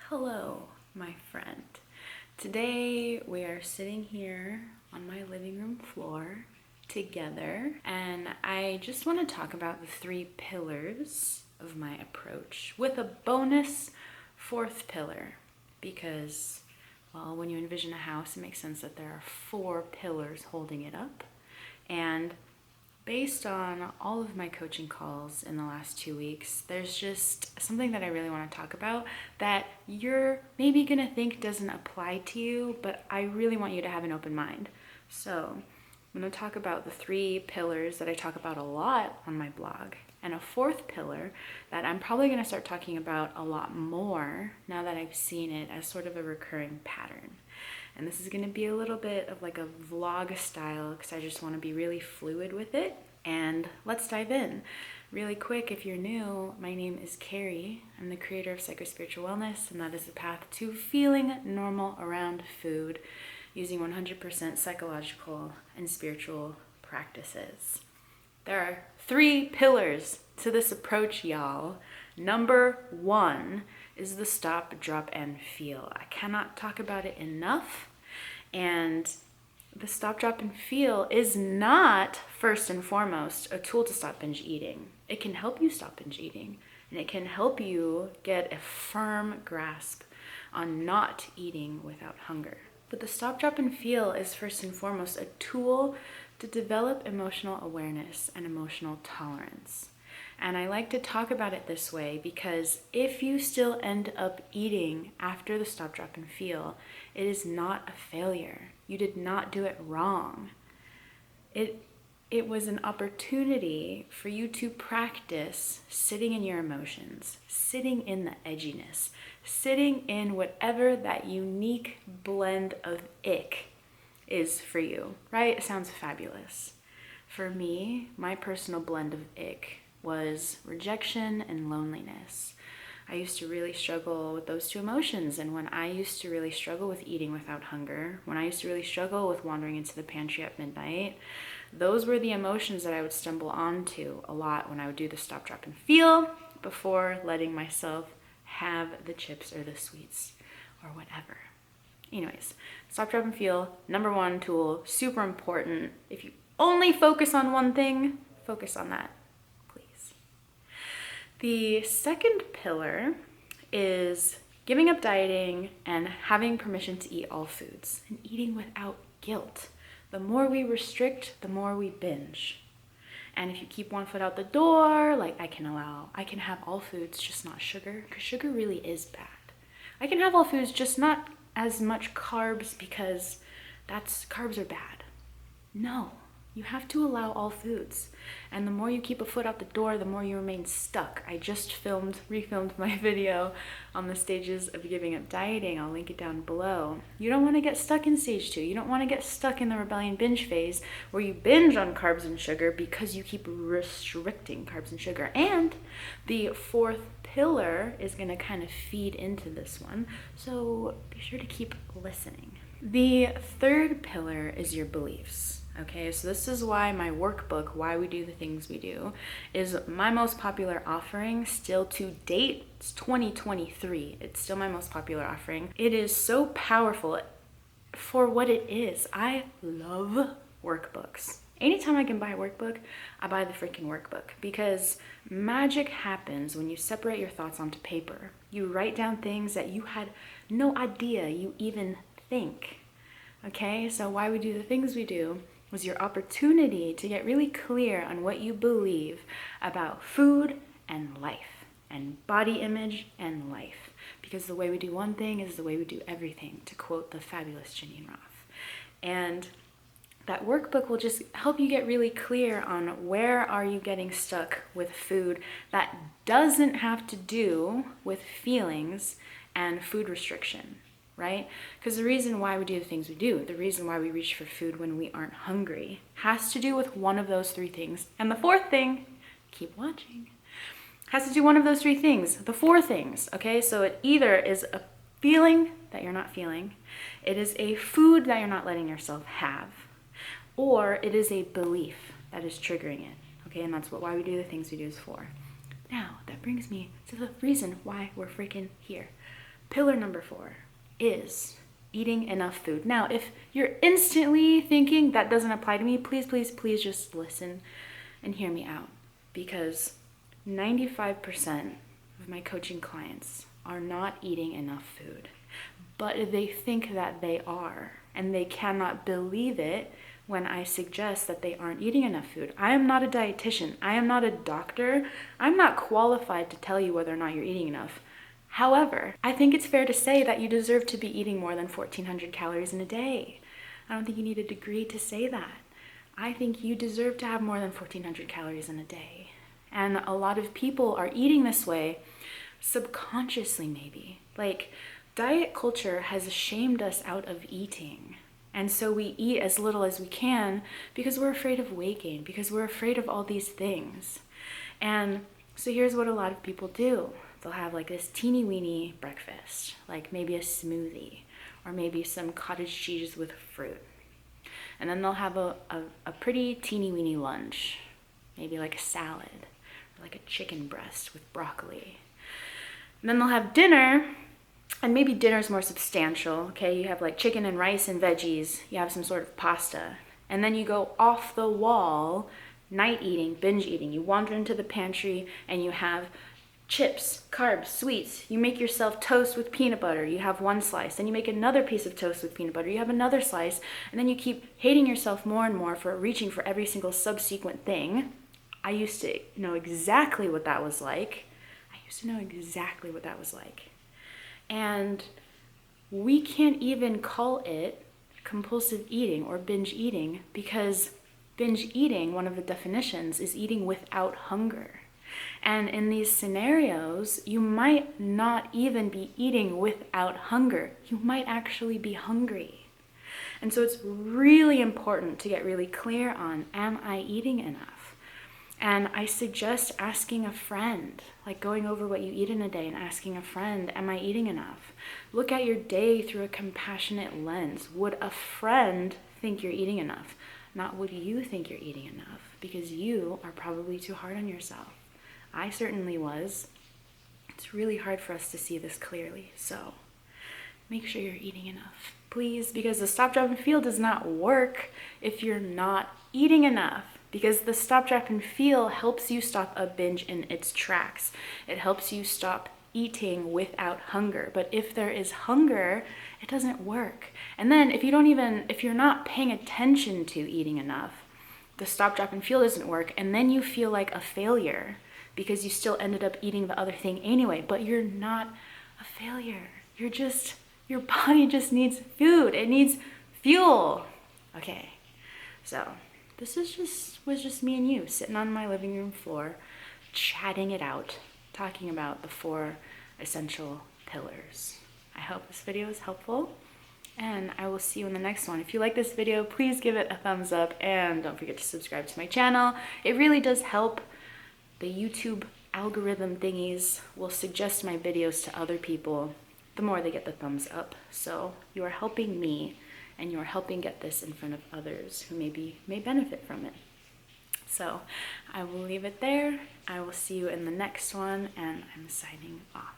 Hello, my friend. Today we are sitting here on my living room floor together, and I just want to talk about the 3 pillars of my approach with a bonus 4th pillar because, well, when you envision a house, it makes sense that there are 4 pillars holding it up. And based on all of my coaching calls in the last 2 weeks, there's just something that I really want to talk about that you're maybe gonna think doesn't apply to you, but I really want you to have an open mind. So I'm gonna talk about the 3 pillars that I talk about a lot on my blog, and a 4th pillar that I'm probably gonna start talking about a lot more now that I've seen it as sort of a recurring pattern. And this is gonna be a little bit of like a vlog style because I just wanna be really fluid with it. And let's dive in. Really quick, if you're new, my name is Carrie. I'm the creator of Psychospiritual Wellness, and that is the path to feeling normal around food using 100% psychological and spiritual practices. There are 3 pillars to this approach, y'all. Number 1 is the stop, drop, and feel. I cannot talk about it enough. And the stop, drop, and feel is not first and foremost a tool to stop binge eating. It can help you stop binge eating, and it can help you get a firm grasp on not eating without hunger. But the stop, drop, and feel is first and foremost a tool to develop emotional awareness and emotional tolerance. And I like to talk about it this way because if you still end up eating after the stop, drop, and feel, it is not a failure. You did not do it wrong. It was an opportunity for you to practice sitting in your emotions, sitting in the edginess, sitting in whatever that unique blend of ick is for you, right? It sounds fabulous. For me, my personal blend of ick was rejection and loneliness. I used to really struggle with those 2 emotions, and when I used to really struggle with eating without hunger, when I used to really struggle with wandering into the pantry at midnight, those were the emotions that I would stumble onto a lot when I would do the stop, drop, and feel before letting myself have the chips or the sweets or whatever. Anyways, stop, drop, and feel, number 1 tool, super important. If you only focus on one thing, focus on that. The 2nd pillar is giving up dieting and having permission to eat all foods and eating without guilt. The more we restrict, the more we binge. And if you keep one foot out the door, like I can have all foods, just not sugar, because sugar really is bad. I can have all foods, just not as much carbs because carbs are bad. No. You have to allow all foods. And the more you keep a foot out the door, the more you remain stuck. I just refilmed my video on the stages of giving up dieting. I'll link it down below. You don't want to get stuck in stage 2. You don't want to get stuck in the rebellion binge phase where you binge on carbs and sugar because you keep restricting carbs and sugar. And the 4th pillar is going to kind of feed into this one. So be sure to keep listening. The 3rd pillar is your beliefs. Okay, so this is why my workbook, Why We Do the Things We Do, is my most popular offering still to date. It's 2023. It's still my most popular offering. It is so powerful for what it is. I love workbooks. Anytime I can buy a workbook, I buy the freaking workbook because magic happens when you separate your thoughts onto paper. You write down things that you had no idea you even think. Okay, so Why We Do the Things We Do was your opportunity to get really clear on what you believe about food and life and body image and life. Because the way we do one thing is the way we do everything, to quote the fabulous Janine Roth. And that workbook will just help you get really clear on where are you getting stuck with food that doesn't have to do with feelings and food restriction. Right? Because the reason why we do the things we do, the reason why we reach for food when we aren't hungry, has to do with one of those 3 things. And the 4th thing, keep watching, has to do one of those 3 things. The 4 things, okay? So it either is a feeling that you're not feeling, it is a food that you're not letting yourself have, or it is a belief that is triggering it, okay? And that's what Why We Do the Things We Do is for. Now, that brings me to the reason why we're freaking here. Pillar number 4 is eating enough food. Now, if you're instantly thinking that doesn't apply to me, please, please, please just listen and hear me out, because 95% of my coaching clients are not eating enough food, but they think that they are, and they cannot believe it when I suggest that they aren't eating enough food. I am not a dietitian. I am not a doctor. I'm not qualified to tell you whether or not you're eating enough. However, I think it's fair to say that you deserve to be eating more than 1,400 calories in a day. I don't think you need a degree to say that. I think you deserve to have more than 1,400 calories in a day. And a lot of people are eating this way subconsciously, maybe. Like, diet culture has shamed us out of eating. And so we eat as little as we can because we're afraid of weight gain, because we're afraid of all these things. And so here's what a lot of people do. They'll have like this teeny weeny breakfast, like maybe a smoothie or maybe some cottage cheese with fruit. And then they'll have a pretty teeny weeny lunch, maybe like a salad or like a chicken breast with broccoli. And then they'll have dinner, and maybe dinner's more substantial, okay? You have like chicken and rice and veggies, you have some sort of pasta, and then you go off the wall, night eating, binge eating. You wander into the pantry and you have chips, carbs, sweets. You make yourself toast with peanut butter. You have one slice. Then you make another piece of toast with peanut butter. You have another slice. And then you keep hating yourself more and more for reaching for every single subsequent thing. I used to know exactly what that was like. And we can't even call it compulsive eating or binge eating, because binge eating, one of the definitions, is eating without hunger. And in these scenarios, you might not even be eating without hunger. You might actually be hungry. And so it's really important to get really clear on, am I eating enough? And I suggest asking a friend, like going over what you eat in a day and asking a friend, am I eating enough? Look at your day through a compassionate lens. Would a friend think you're eating enough? Not would you think you're eating enough, because you are probably too hard on yourself. I certainly was. It's really hard for us to see this clearly. So make sure you're eating enough, please, because the stop, drop, and feel does not work if you're not eating enough. Because the stop, drop, and feel helps you stop a binge in its tracks. It helps you stop eating without hunger. But if there is hunger, it doesn't work. And then if you're not paying attention to eating enough, the stop, drop, and feel doesn't work. And then you feel like a failure because you still ended up eating the other thing anyway. But you're not a failure. Your body just needs food. It needs fuel. Okay, so this was just me and you sitting on my living room floor, chatting it out, talking about the 4 essential pillars. I hope this video is helpful, and I will see you in the next one. If you like this video, please give it a thumbs up, and don't forget to subscribe to my channel. It really does help. The YouTube algorithm thingies will suggest my videos to other people the more they get the thumbs up. So you are helping me, and you are helping get this in front of others who may benefit from it. So I will leave it there. I will see you in the next one, and I'm signing off.